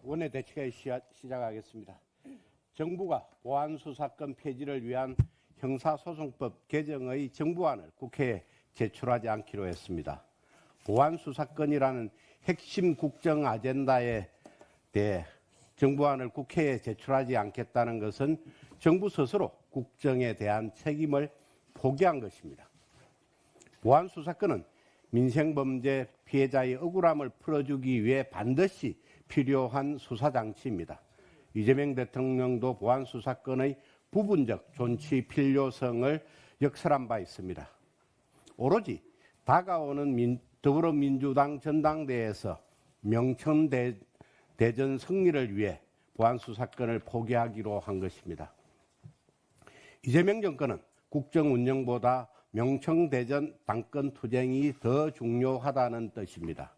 원내대책 시작하겠습니다. 정부가 보안수사권 폐지를 위한 형사소송법 개정의 정부안을 국회에 제출하지 않기로 했습니다. 보안수사권이라는 핵심 국정 아젠다에 대해 정부안을 국회에 제출하지 않겠다는 것은 정부 스스로 국정에 대한 책임을 포기한 것입니다. 보안수사권은 민생범죄 피해자의 억울함을 풀어주기 위해 반드시 필요한 수사장치입니다. 이재명 대통령도 보안수사권의 부분적 존치 필요성을 역설한 바 있습니다. 오로지 다가오는 더불어민주당 전당대회에서 명천대전 승리를 위해 보안수사권을 포기하기로 한 것입니다. 이재명 정권은 국정 운영보다 명천대전 당권 투쟁이 더 중요하다는 뜻입니다.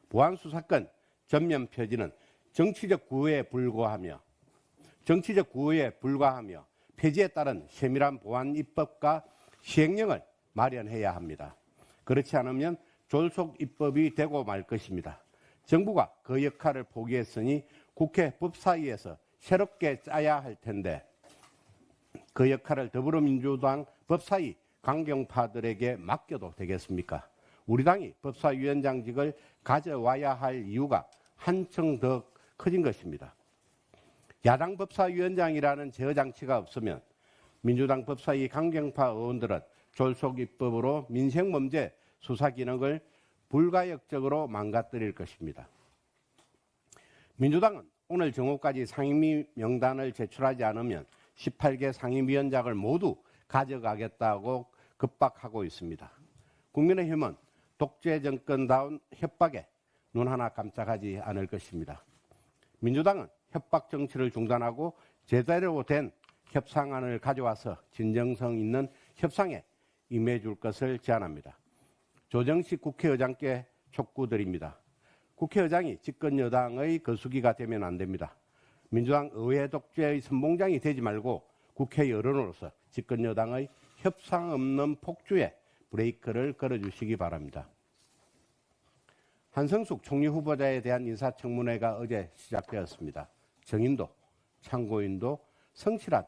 보안수사권 전면 폐지는 정치적 구호에 불과하며 폐지에 따른 세밀한 보안 입법과 시행령을 마련해야 합니다. 그렇지 않으면 졸속 입법이 되고 말 것입니다. 정부가 그 역할을 포기했으니 국회 법사위에서 새롭게 짜야 할 텐데 그 역할을 더불어민주당 법사위 강경파들에게 맡겨도 되겠습니까? 우리 당이 법사위원장직을 가져와야 할 이유가 한층 더 커진 것입니다. 야당 법사위원장이라는 제어장치가 없으면 민주당 법사위 강경파 의원들은 졸속 입법으로 민생범죄 수사 기능을 불가역적으로 망가뜨릴 것입니다. 민주당은 오늘 정오까지 상임위 명단을 제출하지 않으면 18개 상임위원장을 모두 가져가겠다고 급박하고 있습니다. 국민의힘은 독재 정권다운 협박에 눈 하나 깜짝하지 않을 것입니다. 민주당은 협박 정치를 중단하고 제대로 된 협상안을 가져와서 진정성 있는 협상에 임해줄 것을 제안합니다. 조정식 국회의장께 촉구드립니다. 국회의장이 집권 여당의 거수기가 되면 안 됩니다. 민주당 의회 독재의 선봉장이 되지 말고 국회 여론으로서 집권 여당의 협상 없는 폭주에 브레이크를 걸어주시기 바랍니다. 한성숙 총리 후보자에 대한 인사청문회가 어제 시작되었습니다. 정인도, 참고인도 성실한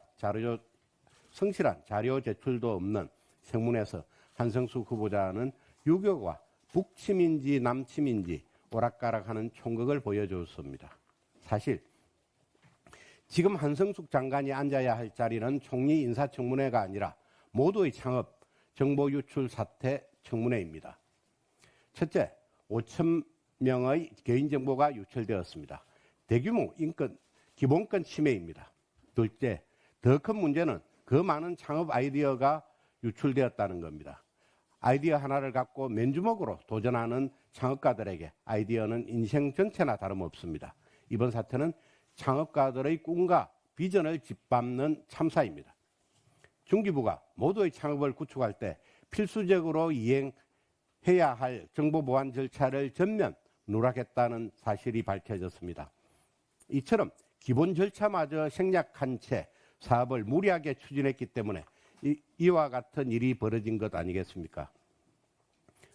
자료 제출도 없는 청문회에서 한성숙 후보자는 유교가 북침인지 남침인지 오락가락하는 총각을 보여줬습니다. 사실 지금 한성숙 장관이 앉아야 할 자리는 총리 인사청문회가 아니라 모두의 창업, 정보 유출 사태 청문회입니다. 첫째, 5천 명의 개인정보가 유출되었습니다. 대규모 기본권 침해입니다. 둘째, 더 큰 문제는 그 많은 창업 아이디어가 유출되었다는 겁니다. 아이디어 하나를 갖고 맨주먹으로 도전하는 창업가들에게 아이디어는 인생 전체나 다름없습니다. 이번 사태는 창업가들의 꿈과 비전을 짓밟는 참사입니다. 중기부가 모두의 창업을 구축할 때 필수적으로 이행해야 할 정보보안 절차를 전면 누락했다는 사실이 밝혀졌습니다. 이처럼 기본 절차마저 생략한 채 사업을 무리하게 추진했기 때문에 이와 같은 일이 벌어진 것 아니겠습니까?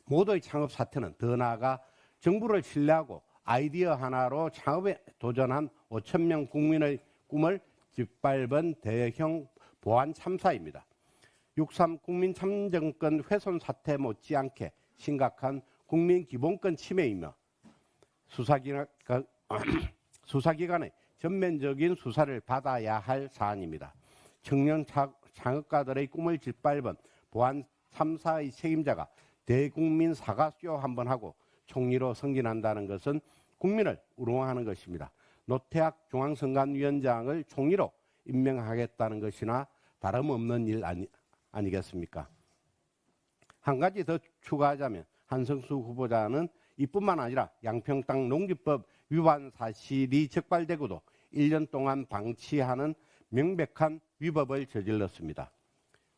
모두의 창업 사태는 더 나아가 정부를 신뢰하고 아이디어 하나로 창업에 도전한 5천 명 국민의 꿈을 짓밟은 대형 보안 참사입니다. 6.3 국민 참정권 훼손 사태 못지않게 심각한 국민 기본권 침해이며 수사기관의 전면적인 수사를 받아야 할 사안입니다. 청년 창업가들의 꿈을 짓밟은 보안 참사의 책임자가 대국민 사과쇼 한번 하고 총리로 승진한다는 것은 국민을 우롱하는 것입니다. 노태학 중앙선관위원장을 총리로 임명하겠다는 것이나 다름없는 일 아니겠습니까? 한 가지 더 추가하자면 한성수 후보자는 이뿐만 아니라 양평 땅 농지법 위반 사실이 적발되고도 1년 동안 방치하는 명백한 위법을 저질렀습니다.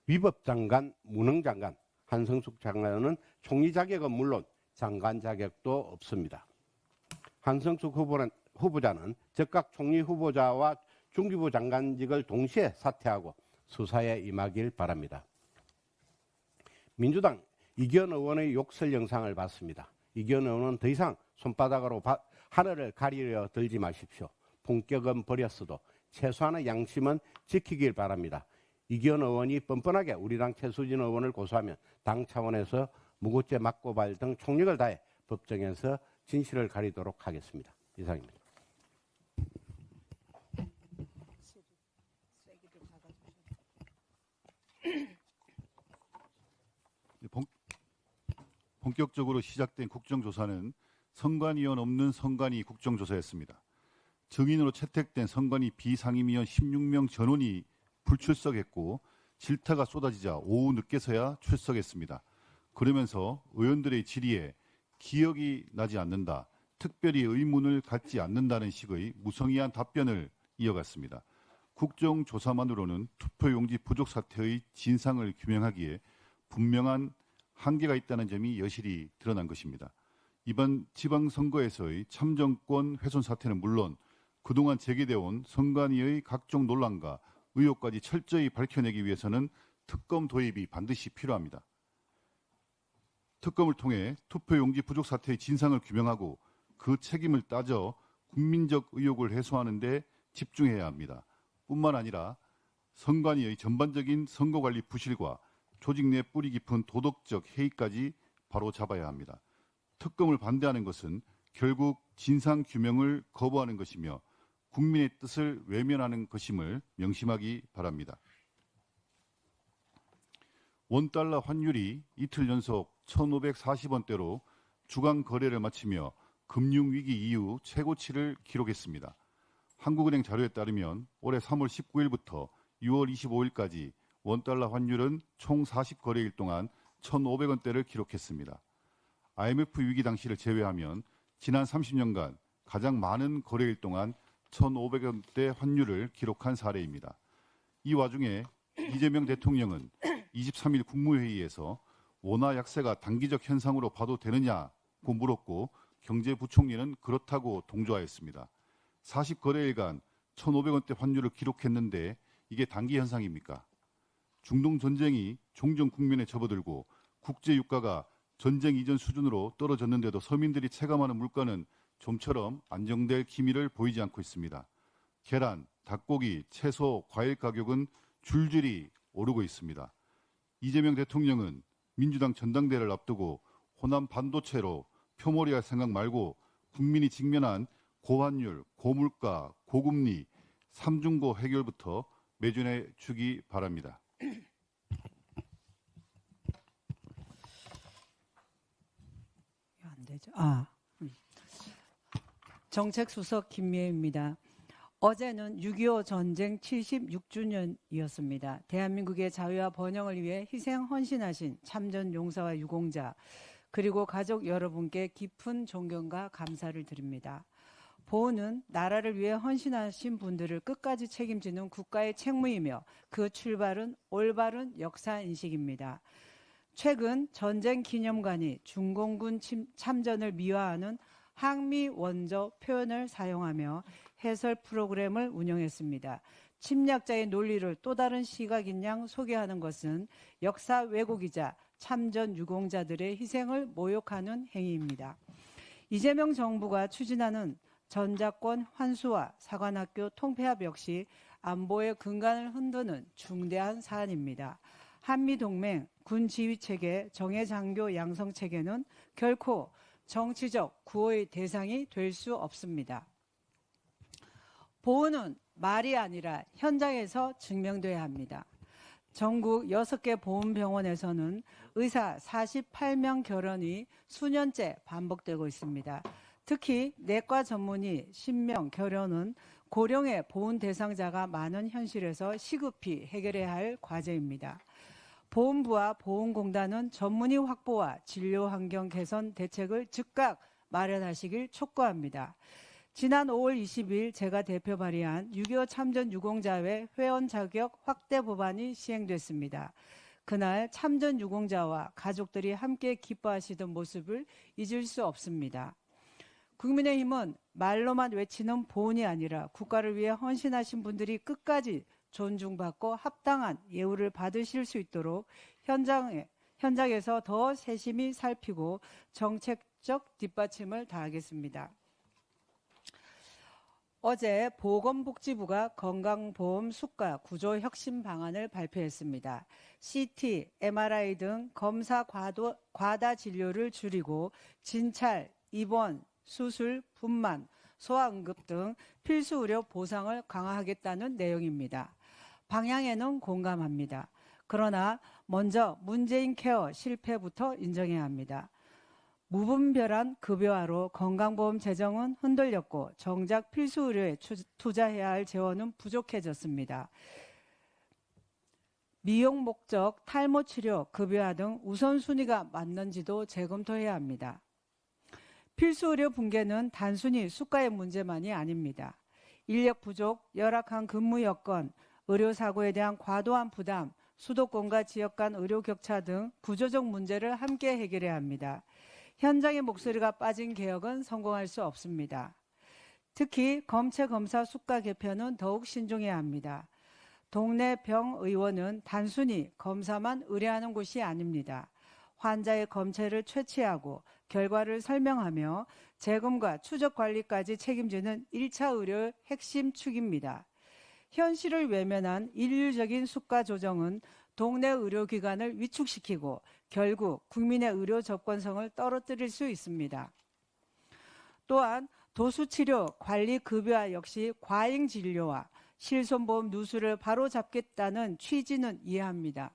위법장관, 무능장관, 한성숙 장관은 총리 자격은 물론 장관 자격도 없습니다. 한성숙 후보자는 즉각 총리 후보자와 중기부 장관직을 동시에 사퇴하고 수사에 임하길 바랍니다. 민주당 이기현 의원의 욕설 영상을 봤습니다. 이기현 의원은 더 이상 손바닥으로 하늘을 가리려 들지 마십시오. 본격은 버렸어도 최소한의 양심은 지키길 바랍니다. 이기현 의원이 뻔뻔하게 우리 당 최수진 의원을 고소하면 당 차원에서 무고죄 맞고발 등 총력을 다해 법정에서 진실을 가리도록 하겠습니다. 이상입니다. 본격적으로 시작된 국정조사는 선관위원 없는 선관위 국정조사였습니다. 증인으로 채택된 선관위 비상임위원 16명 전원이 불출석했고 질타가 쏟아지자 오후 늦게서야 출석했습니다. 그러면서 의원들의 질의에 기억이 나지 않는다, 특별히 의문을 갖지 않는다는 식의 무성의한 답변을 이어갔습니다. 국정조사만으로는 투표용지 부족 사태의 진상을 규명하기에 분명한 한계가 있다는 점이 여실히 드러난 것입니다. 이번 지방선거에서의 참정권 훼손 사태는 물론 그동안 제기되어 온 선관위의 각종 논란과 의혹까지 철저히 밝혀내기 위해서는 특검 도입이 반드시 필요합니다. 특검을 통해 투표용지 부족 사태의 진상을 규명하고 그 책임을 따져 국민적 의혹을 해소하는 데 집중해야 합니다. 뿐만 아니라 선관위의 전반적인 선거관리 부실과 조직 내 뿌리 깊은 도덕적 해이까지 바로잡아야 합니다. 특검을 반대하는 것은 결국 진상규명을 거부하는 것이며 국민의 뜻을 외면하는 것임을 명심하기 바랍니다. 원달러 환율이 이틀 연속 1,540원대로 주간 거래를 마치며 금융위기 이후 최고치를 기록했습니다. 한국은행 자료에 따르면 올해 3월 19일부터 6월 25일까지 원달러 환율은 총 40거래일 동안 1,500원대를 기록했습니다. IMF 위기 당시를 제외하면 지난 30년간 가장 많은 거래일 동안 1,500원대 환율을 기록한 사례입니다. 이 와중에 이재명 대통령은 23일 국무회의에서 원화 약세가 단기적 현상으로 봐도 되느냐고 물었고 경제부총리는 그렇다고 동조하였습니다. 40거래일간 1,500원대 환율을 기록했는데 이게 단기 현상입니까? 중동 전쟁이 종전 국면에 접어들고 국제 유가가 전쟁 이전 수준으로 떨어졌는데도 서민들이 체감하는 물가는 좀처럼 안정될 기미를 보이지 않고 있습니다. 계란, 닭고기, 채소, 과일 가격은 줄줄이 오르고 있습니다. 이재명 대통령은 민주당 전당대회를 앞두고 호남 반도체로 표몰이할 생각 말고 국민이 직면한 고환율, 고물가, 고금리, 삼중고 해결부터 매진해 주기 바랍니다. 안 되죠. 정책수석 김미애입니다. 어제는 6.25 전쟁 76주년이었습니다. 대한민국의 자유와 번영을 위해 희생 헌신하신 참전 용사와 유공자 그리고 가족 여러분께 깊은 존경과 감사를 드립니다. 보훈은 나라를 위해 헌신하신 분들을 끝까지 책임지는 국가의 책무이며 그 출발은 올바른 역사인식입니다. 최근 전쟁 기념관이 중공군 참전을 미화하는 항미 원조 표현을 사용하며 해설 프로그램을 운영했습니다. 침략자의 논리를 또 다른 시각인 양 소개하는 것은 역사 왜곡이자 참전 유공자들의 희생을 모욕하는 행위입니다. 이재명 정부가 추진하는 전자권 환수와 사관학교 통폐합 역시 안보의 근간을 흔드는 중대한 사안입니다. 한미동맹, 군지휘체계, 정예장교 양성체계는 결코 정치적 구호의 대상이 될 수 없습니다. 보훈은 말이 아니라 현장에서 증명돼야 합니다. 전국 6개 보훈병원에서는 의사 48명 결원이 수년째 반복되고 있습니다. 특히 내과 전문의 10명 결연은 고령의 보훈 대상자가 많은 현실에서 시급히 해결해야 할 과제입니다. 보훈부와 보훈공단은 전문의 확보와 진료 환경 개선 대책을 즉각 마련하시길 촉구합니다. 지난 5월 20일 제가 대표 발의한 6.25 참전 유공자회 회원 자격 확대 법안이 시행됐습니다. 그날 참전 유공자와 가족들이 함께 기뻐하시던 모습을 잊을 수 없습니다. 국민의힘은 말로만 외치는 보훈이 아니라 국가를 위해 헌신하신 분들이 끝까지 존중받고 합당한 예우를 받으실 수 있도록 현장에서 더 세심히 살피고 정책적 뒷받침을 다하겠습니다. 어제 보건복지부가 건강보험 수가 구조 혁신 방안을 발표했습니다. CT, MRI 등 검사 과다 진료를 줄이고 진찰, 입원, 수술, 분만, 소아응급 등 필수 의료 보상을 강화하겠다는 내용입니다. 방향에는 공감합니다. 그러나 먼저 문재인 케어 실패부터 인정해야 합니다. 무분별한 급여화로 건강보험 재정은 흔들렸고 정작 필수 의료에 투자해야 할 재원은 부족해졌습니다. 미용 목적, 탈모 치료, 급여화 등 우선순위가 맞는지도 재검토해야 합니다. 필수 의료 붕괴는 단순히 수가의 문제만이 아닙니다. 인력 부족, 열악한 근무 여건, 의료사고에 대한 과도한 부담, 수도권과 지역 간 의료 격차 등 구조적 문제를 함께 해결해야 합니다. 현장의 목소리가 빠진 개혁은 성공할 수 없습니다. 특히 검체 검사 수가 개편은 더욱 신중해야 합니다. 동네 병의원은 단순히 검사만 의뢰하는 곳이 아닙니다. 환자의 검체를 채취하고 결과를 설명하며 재검과 추적 관리까지 책임지는 1차 의료의 핵심 축입니다. 현실을 외면한 일률적인 수가 조정은 동네 의료기관을 위축시키고 결국 국민의 의료 접근성을 떨어뜨릴 수 있습니다. 또한 도수치료 관리 급여화 역시 과잉 진료와 실손보험 누수를 바로잡겠다는 취지는 이해합니다.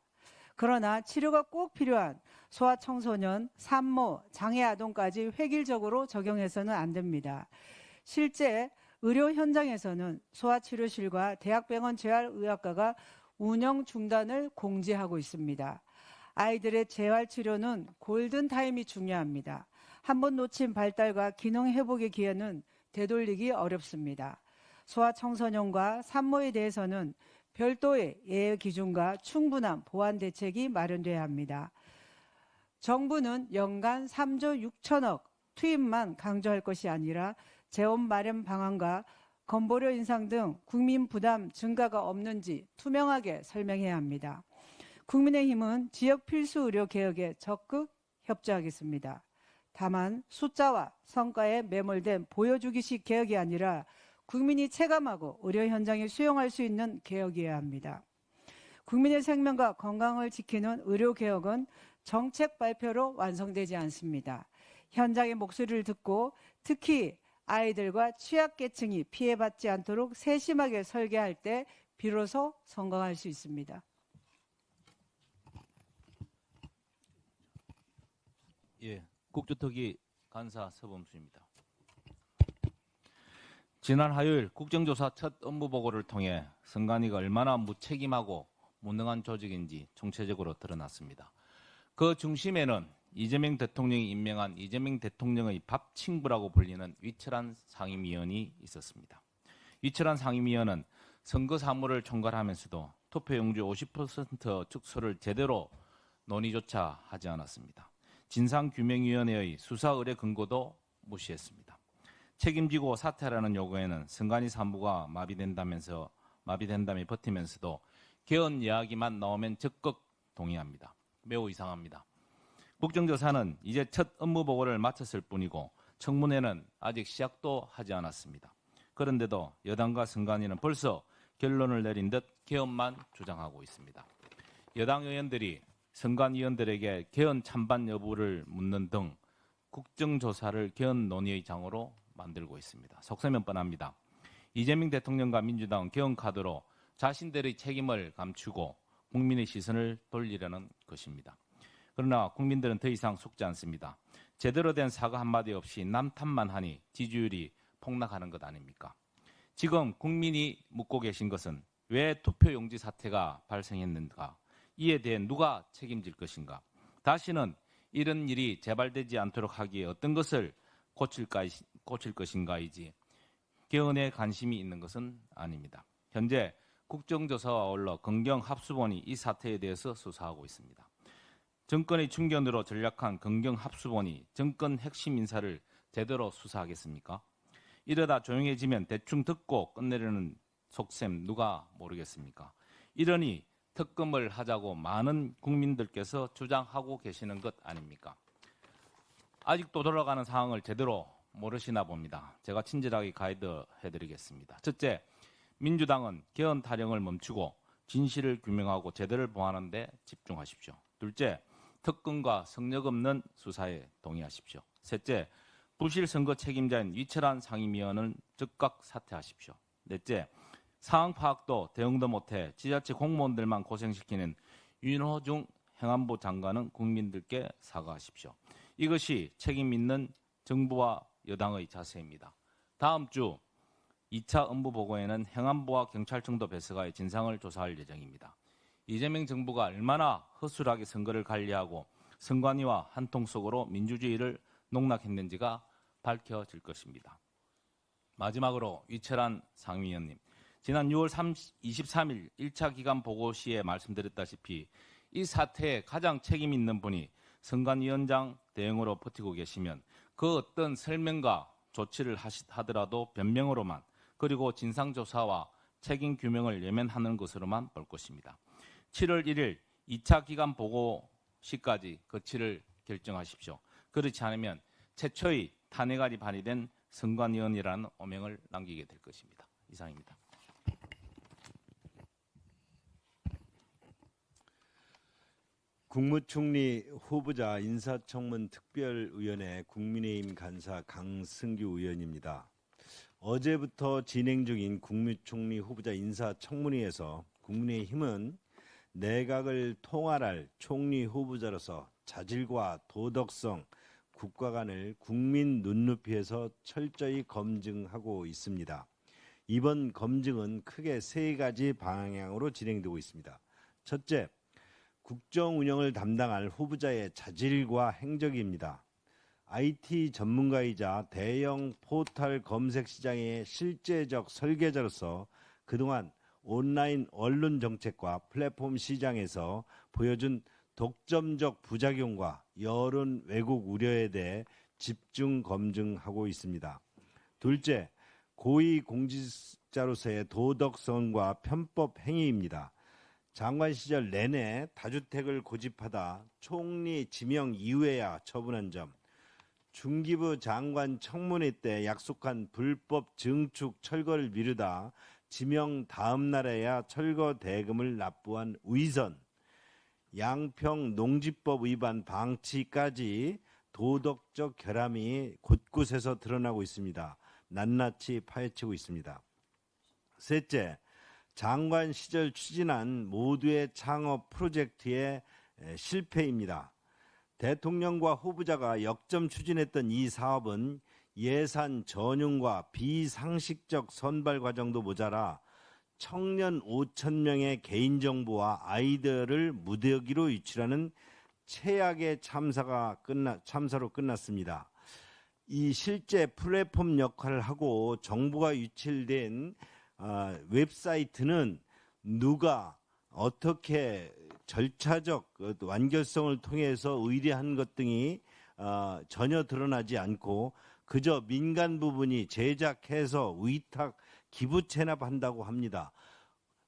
그러나 치료가 꼭 필요한 소아청소년, 산모, 장애아동까지 획일적으로 적용해서는 안 됩니다. 실제 의료 현장에서는 소아치료실과 대학병원 재활의학과가 운영 중단을 공지하고 있습니다. 아이들의 재활치료는 골든타임이 중요합니다. 한번 놓친 발달과 기능 회복의 기회는 되돌리기 어렵습니다. 소아청소년과 산모에 대해서는 별도의 예외 기준과 충분한 보완 대책이 마련돼야 합니다. 정부는 연간 3조 6천억 투입만 강조할 것이 아니라 재원 마련 방안과 건보료 인상 등 국민 부담 증가가 없는지 투명하게 설명해야 합니다. 국민의힘은 지역 필수 의료 개혁에 적극 협조하겠습니다. 다만 숫자와 성과에 매몰된 보여주기식 개혁이 아니라 국민이 체감하고 의료 현장에 수용할 수 있는 개혁이어야 합니다. 국민의 생명과 건강을 지키는 의료 개혁은 정책 발표로 완성되지 않습니다. 현장의 목소리를 듣고 특히 아이들과 취약계층이 피해받지 않도록 세심하게 설계할 때 비로소 성공할 수 있습니다. 예, 국조특위 간사 서범수입니다. 지난 화요일 국정조사 첫 업무보고를 통해 선관위가 얼마나 무책임하고 무능한 조직인지 총체적으로 드러났습니다. 그 중심에는 이재명 대통령이 임명한 이재명 대통령의 밥 친구라고 불리는 위철한 상임위원이 있었습니다. 위철한 상임위원은 선거 사무를 총괄하면서도 투표용지 50% 축소를 제대로 논의조차 하지 않았습니다. 진상규명위원회의 수사 의뢰 근거도 무시했습니다. 책임지고 사퇴하라는 요구에는 선관위 사무가 마비된다며 버티면서도 개헌 이야기만 나오면 적극 동의합니다. 매우 이상합니다. 국정조사는 이제 첫 업무보고를 마쳤을 뿐이고 청문회는 아직 시작도 하지 않았습니다. 그런데도 여당과 선관위는 벌써 결론을 내린 듯 개헌만 주장하고 있습니다. 여당 의원들이 선관위원들에게 개헌 찬반 여부를 묻는 등 국정조사를 개헌 논의의 장으로 만들고 있습니다. 속셈은 뻔합니다. 이재명 대통령과 민주당은 개헌 카드로 자신들의 책임을 감추고 국민의 시선을 돌리려는 것입니다. 그러나 국민들은 더 이상 속지 않습니다. 제대로 된 사과 한마디 없이 남 탓만 하니 지지율이 폭락하는 것 아닙니까? 지금 국민이 묻고 계신 것은 왜 투표용지 사태가 발생했는가? 이에 대해 누가 책임질 것인가? 다시는 이런 일이 재발되지 않도록 하기에 어떤 것을 고칠 것인가이지 개헌에 관심이 있는 것은 아닙니다. 현재 국정조사와 아울러 검경합수본이 이 사태에 대해서 수사하고 있습니다. 정권의 중견으로 전략한 검경합수본이 정권 핵심 인사를 제대로 수사하겠습니까? 이러다 조용해지면 대충 듣고 끝내려는 속셈 누가 모르겠습니까? 이러니 특검을 하자고 많은 국민들께서 주장하고 계시는 것 아닙니까? 아직도 돌아가는 상황을 제대로 모르시나 봅니다. 제가 친절하게 가이드 해드리겠습니다. 첫째, 민주당은 개헌 타령을 멈추고 진실을 규명하고 제도를 보완하는 데 집중하십시오. 둘째, 특검과 성역 없는 수사에 동의하십시오. 셋째, 부실 선거 책임자인 위철한 상임위원은 즉각 사퇴하십시오. 넷째, 상황 파악도 대응도 못해 지자체 공무원들만 고생시키는 윤호중 행안부 장관은 국민들께 사과하십시오. 이것이 책임 있는 정부와 여당의 자세입니다. 다음 주 2차 업무 보고에는 행안부와 경찰청도 배서가의 진상을 조사할 예정입니다. 이재명 정부가 얼마나 허술하게 선거를 관리하고 선관위와 한통 속으로 민주주의를 농락했는지가 밝혀질 것입니다. 마지막으로 위철한 상임위원님, 지난 6월 23일 1차 기간 보고 시에 말씀드렸다시피 이 사태에 가장 책임 있는 분이 선관위원장 대응으로 버티고 계시면 그 어떤 설명과 조치를 하더라도 변명으로만, 그리고 진상조사와 책임 규명을 외면하는 것으로만 볼 것입니다. 7월 1일 2차 기간 보고 시까지 거치를 결정하십시오. 그렇지 않으면 최초의 탄핵안이 발의된 선관위원이라는 오명을 남기게 될 것입니다. 이상입니다. 국무총리 후보자 인사청문 특별위원회 국민의힘 간사 강승규 의원입니다. 어제부터 진행 중인 국무총리 후보자 인사청문회에서 국민의힘은 내각을 통할할 총리 후보자로서 자질과 도덕성, 국가관을 국민 눈높이에서 철저히 검증하고 있습니다. 이번 검증은 크게 세 가지 방향으로 진행되고 있습니다. 첫째, 국정 운영을 담당할 후보자의 자질과 행적입니다. IT 전문가이자 대형 포털 검색 시장의 실제적 설계자로서 그동안 온라인 언론 정책과 플랫폼 시장에서 보여준 독점적 부작용과 여론 왜곡 우려에 대해 집중 검증하고 있습니다. 둘째, 고위공직자로서의 도덕성과 편법 행위입니다. 장관 시절 내내 다주택을 고집하다 총리 지명 이후에야 처분한 점, 중기부 장관 청문회 때 약속한 불법 증축 철거를 미루다 지명 다음 날에야 철거 대금을 납부한 위선, 양평 농지법 위반 방치까지 도덕적 결함이 곳곳에서 드러나고 있습니다. 낱낱이 파헤치고 있습니다. 셋째, 장관 시절 추진한 모두의 창업 프로젝트의 실패입니다. 대통령과 후보자가 역점 추진했던 이 사업은 예산 전용과 비상식적 선발 과정도 모자라 청년 5,000명의 개인정보와 아이디어를 무더기로 유출하는 최악의 참사로 끝났습니다. 이 실제 플랫폼 역할을 하고 정보가 유출된 웹사이트는 누가 어떻게 절차적 완결성을 통해서 의뢰한 것 등이 전혀 드러나지 않고 그저 민간 부분이 제작해서 위탁 기부 체납한다고 합니다.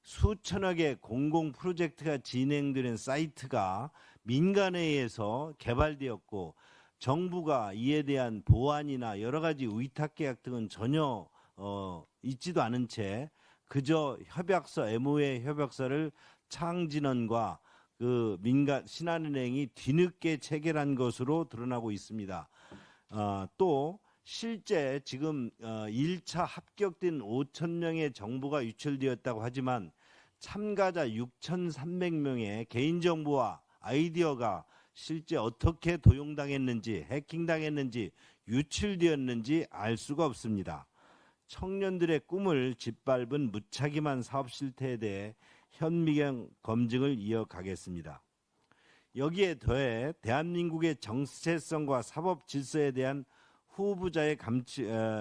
수천억의 공공 프로젝트가 진행되는 사이트가 민간에 의해서 개발되었고 정부가 이에 대한 보완이나 여러 가지 위탁 계약 등은 전혀 있지도 않은 채 그저 협약서, MOA 협약서를 창진원과 그 민간 신한은행이 뒤늦게 체결한 것으로 드러나고 있습니다. 또 실제 지금 1차 합격된 5,000명의 정보가 유출되었다고 하지만 참가자 6,300명의 개인정보와 아이디어가 실제 어떻게 도용당했는지, 해킹당했는지, 유출되었는지 알 수가 없습니다. 청년들의 꿈을 짓밟은 무책임한 사업 실태에 대해 현미경 검증을 이어가겠습니다. 여기에 더해 대한민국의 정체성과 사법 질서에 대한 후보자의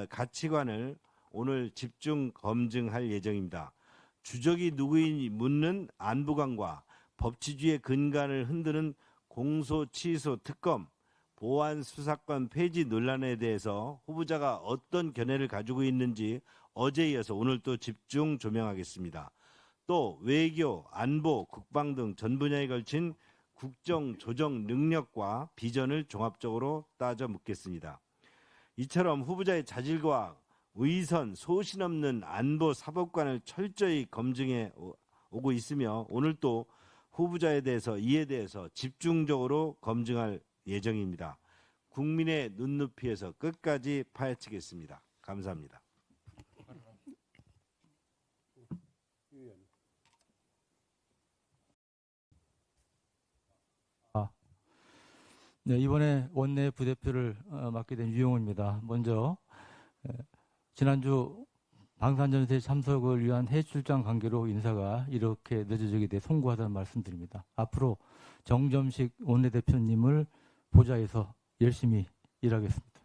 가치관을 오늘 집중 검증할 예정입니다. 주적이 누구인지 묻는 안보관과 법치주의의 근간을 흔드는 공소, 취소, 특검, 보안 수사권 폐지 논란에 대해서 후보자가 어떤 견해를 가지고 있는지 어제에 이어서 오늘 또 집중 조명하겠습니다. 또 외교, 안보, 국방 등 전 분야에 걸친 국정 조정 능력과 비전을 종합적으로 따져 묻겠습니다. 이처럼 후보자의 자질과 의선, 소신 없는 안보 사법관을 철저히 검증해 오고 있으며 오늘 또 후보자에 대해서 이에 대해서 집중적으로 검증할 예정입니다. 국민의 눈높이에서 끝까지 파헤치겠습니다. 감사합니다. 네, 이번에 원내 부대표를 맡게 된 유용호입니다. 먼저 지난주 방산전세 참석을 위한 해외 출장 관계로 인사가 이렇게 늦어지게 돼 송구하다는 말씀드립니다. 앞으로 정점식 원내대표님을 보좌해서 열심히 일하겠습니다.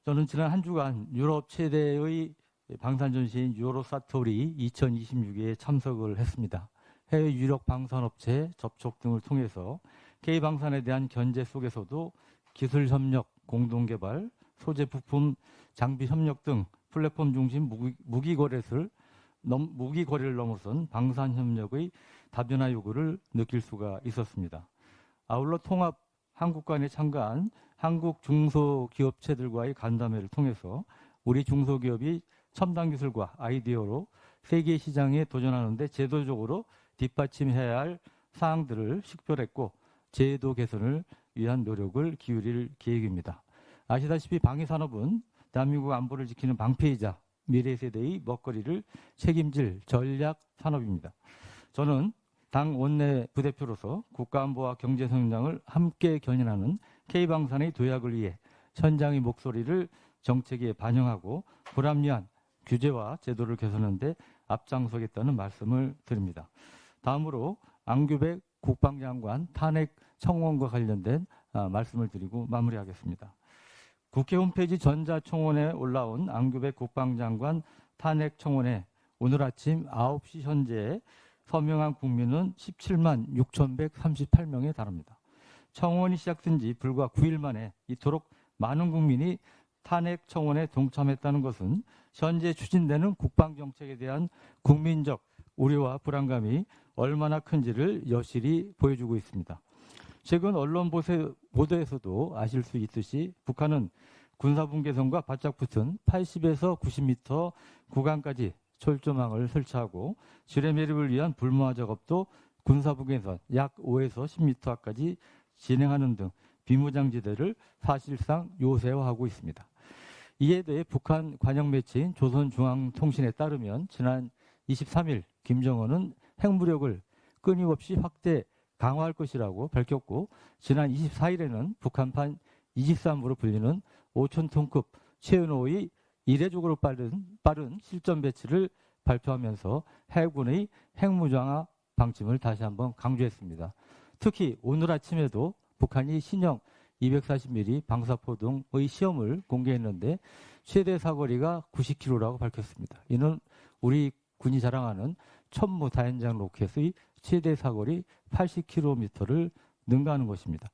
저는 지난 한 주간 유럽 최대의 방산전시인 유로사토리 2026에 참석을 했습니다. 해외 유력 방산업체 접촉 등을 통해서 K방산에 대한 견제 속에서도 기술 협력, 공동 개발, 소재 부품, 장비 협력 등 플랫폼 중심 무기 거래를 넘어선 방산 협력의 다변화 요구를 느낄 수가 있었습니다. 아울러 통합 한국관에 참가한 한국 중소기업체들과의 간담회를 통해서 우리 중소기업이 첨단 기술과 아이디어로 세계 시장에 도전하는 데 제도적으로 뒷받침해야 할 사항들을 식별했고 제도 개선을 위한 노력을 기울일 계획입니다. 아시다시피 방위산업은 대한민국 안보를 지키는 방패이자 미래 세대의 먹거리를 책임질 전략 산업입니다. 저는 당 원내 부대표로서 국가안보와 경제성장을 함께 견인하는 K방산의 도약을 위해 현장의 목소리를 정책에 반영하고 불합리한 규제와 제도를 개선하는 데 앞장서겠다는 말씀을 드립니다. 다음으로 안규백 국방장관 탄핵 청원과 관련된 말씀을 드리고 마무리하겠습니다. 국회 홈페이지 전자청원에 올라온 안규백 국방장관 탄핵 청원에 오늘 아침 9시 현재 서명한 국민은 17만 6,138명에 달합니다. 청원이 시작된 지 불과 9일 만에 이토록 많은 국민이 탄핵 청원에 동참했다는 것은 현재 추진되는 국방정책에 대한 국민적 우려와 불안감이 얼마나 큰지를 여실히 보여주고 있습니다. 최근 언론 보도에서도 아실 수 있듯이 북한은 군사분계선과 바짝 붙은 80에서 90m 구간까지 철조망을 설치하고 지뢰 매립을 위한 불무화 작업도 군사분계선 약 5에서 10m 앞까지 진행하는 등 비무장지대를 사실상 요새화하고 있습니다. 이에 대해 북한 관영 매체인 조선중앙통신에 따르면 지난 23일 김정은은 핵무력을 끊임없이 확대 강화할 것이라고 밝혔고 지난 24일에는 북한판 23으로 불리는 5,000톤급 최은호의 이례적으로 빠른 실전 배치를 발표하면서 해군의 핵무장화 방침을 다시 한번 강조했습니다. 특히 오늘 아침에도 북한이 신형 240mm 방사포 등의 시험을 공개했는데 최대 사거리가 90km라고 밝혔습니다. 이는 우리 군이 자랑하는 천무다연장 로켓의 최대 사거리 80km를 능가하는 것입니다.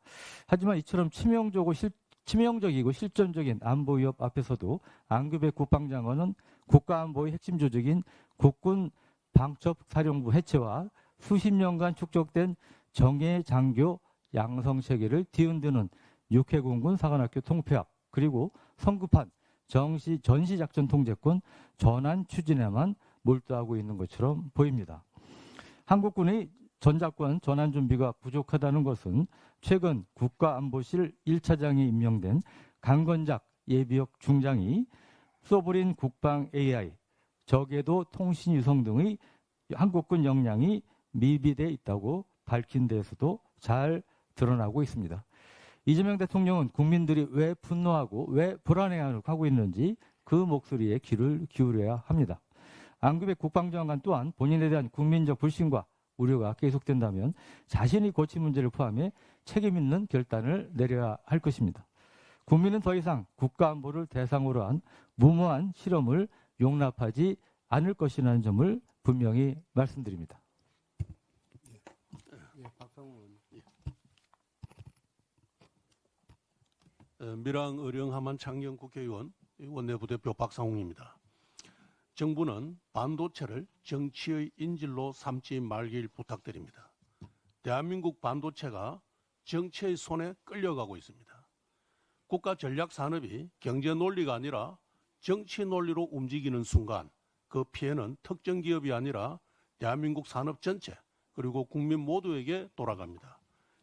하지만 이처럼 치명적이고 실전적인 안보 위협 앞에서도 안규백 국방장관은 국가안보의 핵심 조직인 국군 방첩사령부 해체와 수십 년간 축적된 정예 장교 양성체계를 뒤흔드는 육해공군 사관학교 통폐합 그리고 성급한 전시작전 통제권 전환 추진에만 몰두하고 있는 것처럼 보입니다. 한국군의 전작권 전환 준비가 부족하다는 것은 최근 국가안보실 1차장이 임명된 강건작 예비역 중장이 소브린 국방 AI, 저궤도 통신위성 등의 한국군 역량이 미비돼 있다고 밝힌 데에서도 잘 드러나고 있습니다. 이재명 대통령은 국민들이 왜 분노하고 왜 불안해하고 있는지 그 목소리에 귀를 기울여야 합니다. 안규백 국방장관 또한 본인에 대한 국민적 불신과 우려가 계속된다면 자신이 고칠 문제를 포함해 책임 있는 결단을 내려야 할 것입니다. 국민은 더 이상 국가안보를 대상으로 한 무모한 실험을 용납하지 않을 것이라는 점을 분명히 말씀드립니다. 밀양 의령 함안 창녕 국회의원 원내부대표 박상웅입니다. 정부는 반도체를 정치의 인질로 삼지 말길 부탁드립니다. 대한민국 반도체가 정치의 손에 끌려가고 있습니다. 국가 전략 산업이 경제 논리가 아니라 정치 논리로 움직이는 순간 그 피해는 특정 기업이 아니라 대한민국 산업 전체 그리고 국민 모두에게 돌아갑니다.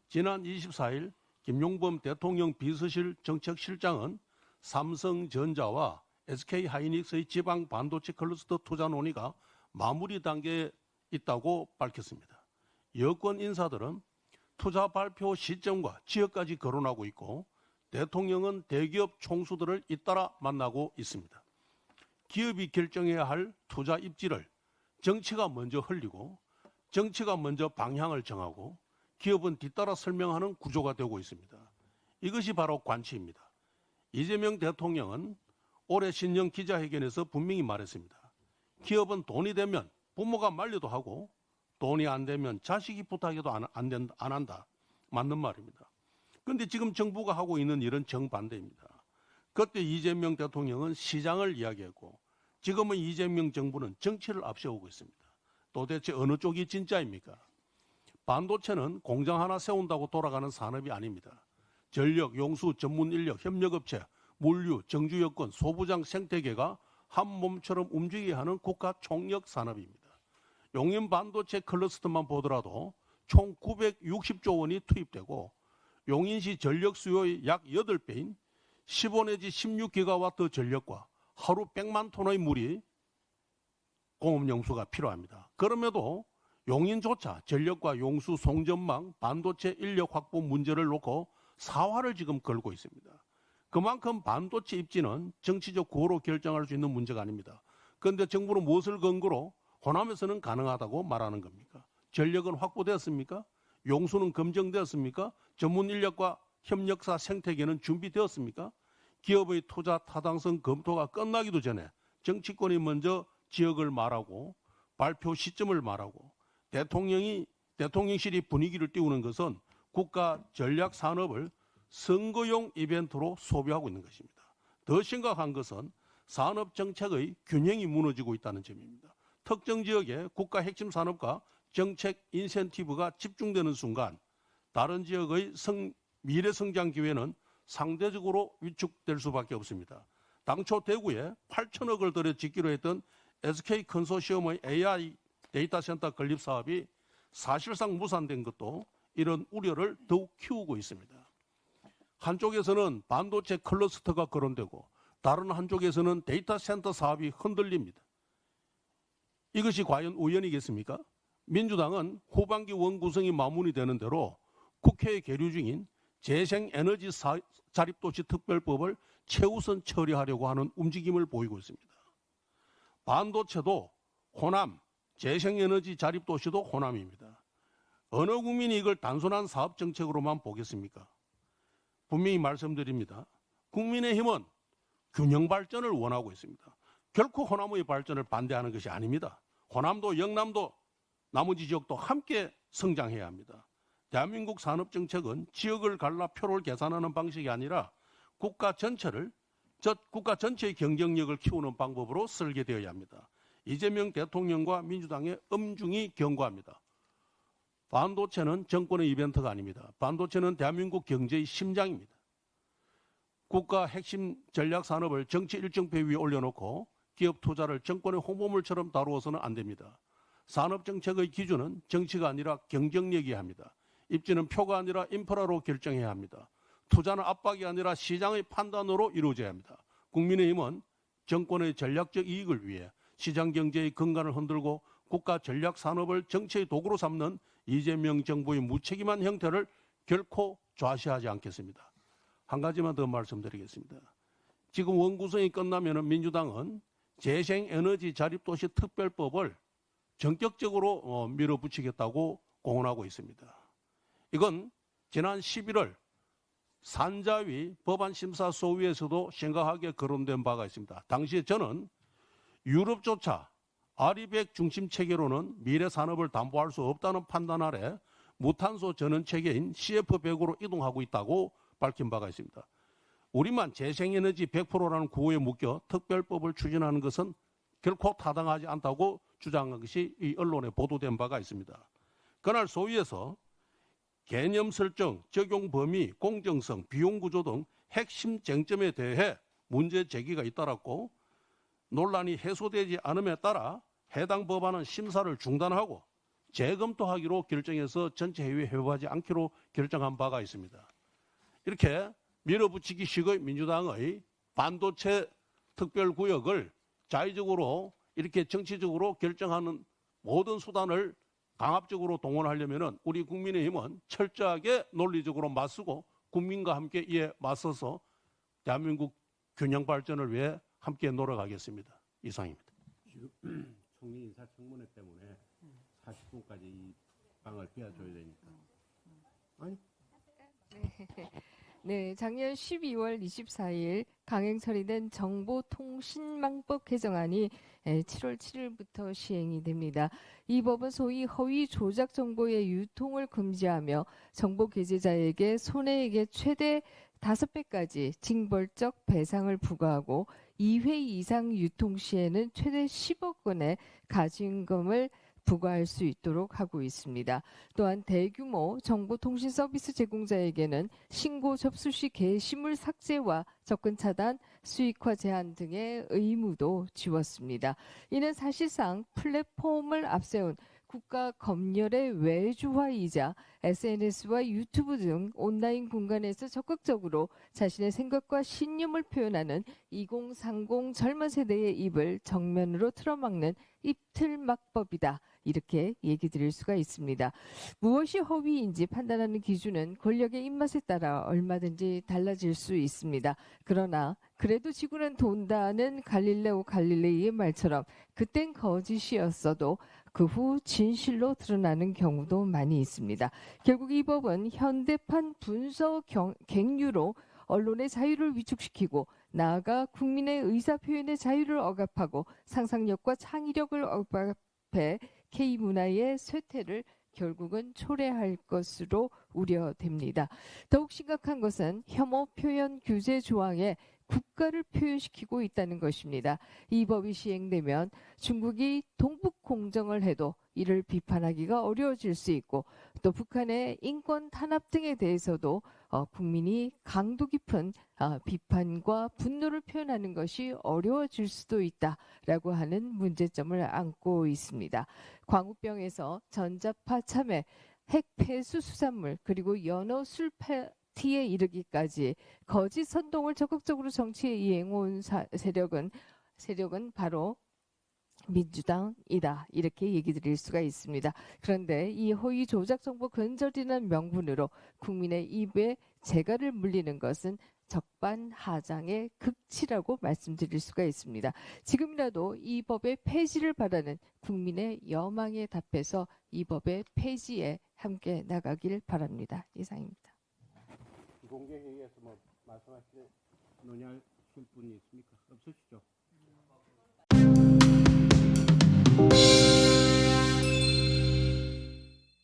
지난 24일 김용범 대통령 비서실 정책실장은 삼성전자와 SK하이닉스의 지방 반도체 클러스터 투자 논의가 마무리 단계에 있다고 밝혔습니다. 여권 인사들은 투자 발표 시점과 지역까지 거론하고 있고 대통령은 대기업 총수들을 잇따라 만나고 있습니다. 기업이 결정해야 할 투자 입지를 정치가 먼저 흘리고 정치가 먼저 방향을 정하고 기업은 뒤따라 설명하는 구조가 되고 있습니다. 이것이 바로 관치입니다. 이재명 대통령은 올해 신년 기자회견에서 분명히 말했습니다. 기업은 돈이 되면 부모가 말려도 하고 돈이 안 되면 자식이 부탁해도 안 한다. 맞는 말입니다. 그런데 지금 정부가 하고 있는 일은 정반대입니다. 그때 이재명 대통령은 시장을 이야기했고 지금은 이재명 정부는 정치를 앞세우고 있습니다. 도대체 어느 쪽이 진짜입니까? 반도체는 공장 하나 세운다고 돌아가는 산업이 아닙니다. 전력, 용수, 전문 인력, 협력업체, 물류, 정주 여건, 소부장 생태계가 한 몸처럼 움직여야 하는 국가 총력 산업입니다. 용인 반도체 클러스터만 보더라도 총 960조 원이 투입되고 용인시 전력 수요의 약 8배인 15 내지 16기가와트 전력과 하루 100만 톤의 물이 공업용수가 필요합니다. 그럼에도 용인조차 전력과 용수, 송전망, 반도체 인력 확보 문제를 놓고 사활을 지금 걸고 있습니다. 그만큼 반도체 입지는 정치적 구호로 결정할 수 있는 문제가 아닙니다. 그런데 정부는 무엇을 근거로 호남에서는 가능하다고 말하는 겁니까? 전력은 확보되었습니까? 용수는 검증되었습니까? 전문 인력과 협력사 생태계는 준비되었습니까? 기업의 투자 타당성 검토가 끝나기도 전에 정치권이 먼저 지역을 말하고 발표 시점을 말하고 대통령실이 분위기를 띄우는 것은 국가 전략 산업을 선거용 이벤트로 소비하고 있는 것입니다. 더 심각한 것은 산업 정책의 균형이 무너지고 있다는 점입니다. 특정 지역의 국가 핵심 산업과 정책 인센티브가 집중되는 순간 다른 지역의 미래 성장 기회는 상대적으로 위축될 수밖에 없습니다. 당초 대구에 8천억을 들여 짓기로 했던 SK 컨소시엄의 AI 데이터 센터 건립 사업이 사실상 무산된 것도 이런 우려를 더욱 키우고 있습니다. 한쪽에서는 반도체 클러스터가 거론되고 다른 한쪽에서는 데이터 센터 사업이 흔들립니다. 이것이 과연 우연이겠습니까? 민주당은 후반기 원구성이 마무리되는 대로 국회에 계류 중인 재생에너지 자립도시 특별법을 최우선 처리하려고 하는 움직임을 보이고 있습니다. 반도체도 호남, 재생에너지 자립도시도 호남입니다. 어느 국민이 이걸 단순한 사업 정책으로만 보겠습니까? 분명히 말씀드립니다. 국민의힘은 균형 발전을 원하고 있습니다. 결코 호남의 발전을 반대하는 것이 아닙니다. 호남도 영남도 나머지 지역도 함께 성장해야 합니다. 대한민국 산업정책은 지역을 갈라 표를 계산하는 방식이 아니라 국가 전체의 경쟁력을 키우는 방법으로 설계되어야 합니다. 이재명 대통령과 민주당의 엄중히 경고합니다. 반도체는 정권의 이벤트가 아닙니다. 반도체는 대한민국 경제의 심장입니다. 국가 핵심 전략 산업을 정치 일정배 위에 올려놓고 기업 투자를 정권의 홍보물처럼 다루어서는 안 됩니다. 산업정책의 기준은 정치가 아니라 경쟁력이어야 합니다. 입지는 표가 아니라 인프라로 결정해야 합니다. 투자는 압박이 아니라 시장의 판단으로 이루어져야 합니다. 국민의힘은 정권의 전략적 이익을 위해 시장경제의 근간을 흔들고 국가 전략 산업을 정치의 도구로 삼는 이재명 정부의 무책임한 형태를 결코 좌시하지 않겠습니다. 한 가지만 더 말씀드리겠습니다. 지금 원구성이 끝나면 민주당은 재생에너지 자립도시 특별법을 전격적으로 밀어붙이겠다고 공언하고 있습니다. 이건 지난 11월 산자위 법안심사소위에서도 심각하게 거론된 바가 있습니다. 당시에 저는 유럽조차 아리백 중심 체계로는 미래 산업을 담보할 수 없다는 판단 아래 무탄소 전원 체계인 CF100으로 이동하고 있다고 밝힌 바가 있습니다. 우리만 재생에너지 100%라는 구호에 묶여 특별법을 추진하는 것은 결코 타당하지 않다고 주장한 것이 이 언론에 보도된 바가 있습니다. 그날 소위에서 개념 설정, 적용 범위, 공정성, 비용 구조 등 핵심 쟁점에 대해 문제 제기가 잇따랐고 논란이 해소되지 않음에 따라 해당 법안은 심사를 중단하고 재검토하기로 결정해서 전체 회의에 회부하지 않기로 결정한 바가 있습니다. 이렇게 밀어붙이기식의 민주당의 반도체 특별구역을 자의적으로 이렇게 정치적으로 결정하는 모든 수단을 강압적으로 동원하려면 우리 국민의힘은 철저하게 논리적으로 맞서고 국민과 함께 이에 맞서서 대한민국 균형 발전을 위해 함께 노력하겠습니다. 이상입니다. 지금 총리 인사청문회 때문에 40분까지 이 방을 비워줘야 되니까. 아니. 네, 작년 12월 24일 강행 처리된 정보통신망법 개정안이 7월 7일부터 시행이 됩니다. 이 법은 소위 허위 조작 정보의 유통을 금지하며 정보 게재자에게 손해액의 최대 5배까지 징벌적 배상을 부과하고 2회 이상 유통 시에는 최대 10억 원의 가중금을 부과할 수 있도록 하고 있습니다. 또한 대규모 정보통신 서비스 제공자에게는 신고 접수 시 게시물 삭제와 접근 차단, 수익화 제한 등의 의무도 지웠습니다. 이는 사실상 플랫폼을 앞세운 국가 검열의 외주화이자 SNS와 유튜브 등 온라인 공간에서 적극적으로 자신의 생각과 신념을 표현하는 2030 젊은 세대의 입을 정면으로 틀어막는 입틀막법이다. 이렇게 얘기 드릴 수가 있습니다. 무엇이 허위인지 판단하는 기준은 권력의 입맛에 따라 얼마든지 달라질 수 있습니다. 그러나 그래도 지구는 돈다는 갈릴레오 갈릴레이의 말처럼 그땐 거짓이었어도 그 후 진실로 드러나는 경우도 많이 있습니다. 결국 이 법은 현대판 분서 갱유로 언론의 자유를 위축시키고 나아가 국민의 의사표현의 자유를 억압하고 상상력과 창의력을 억압해 K문화의 쇠퇴를 결국은 초래할 것으로 우려됩니다. 더욱 심각한 것은 혐오 표현 규제 조항에 국가를 표현시키고 있다는 것입니다. 이 법이 시행되면 중국이 동북 공정을 해도 이를 비판하기가 어려워질 수 있고 또 북한의 인권 탄압 등에 대해서도 국민이 강도 깊은 비판과 분노를 표현하는 것이 어려워질 수도 있다라고 하는 문제점을 안고 있습니다. 광우병에서 전자파 참여, 핵 폐수 수산물 그리고 연어 술 파티에 이르기까지 거짓 선동을 적극적으로 정치에 이행해온 세력은 바로 민주당이다. 이렇게 얘기 드릴 수가 있습니다. 그런데 이 허위 조작 정보 근절이라는 명분으로 국민의 입에 재갈을 물리는 것은 적반하장의 극치라고 말씀드릴 수가 있습니다. 지금이라도 이 법의 폐지를 바라는 국민의 여망에 답해서 이 법의 폐지에 함께 나가길 바랍니다. 이상입니다. 공개회의에서 뭐 말씀하실 논의하실 분이 있습니까? 없으시죠?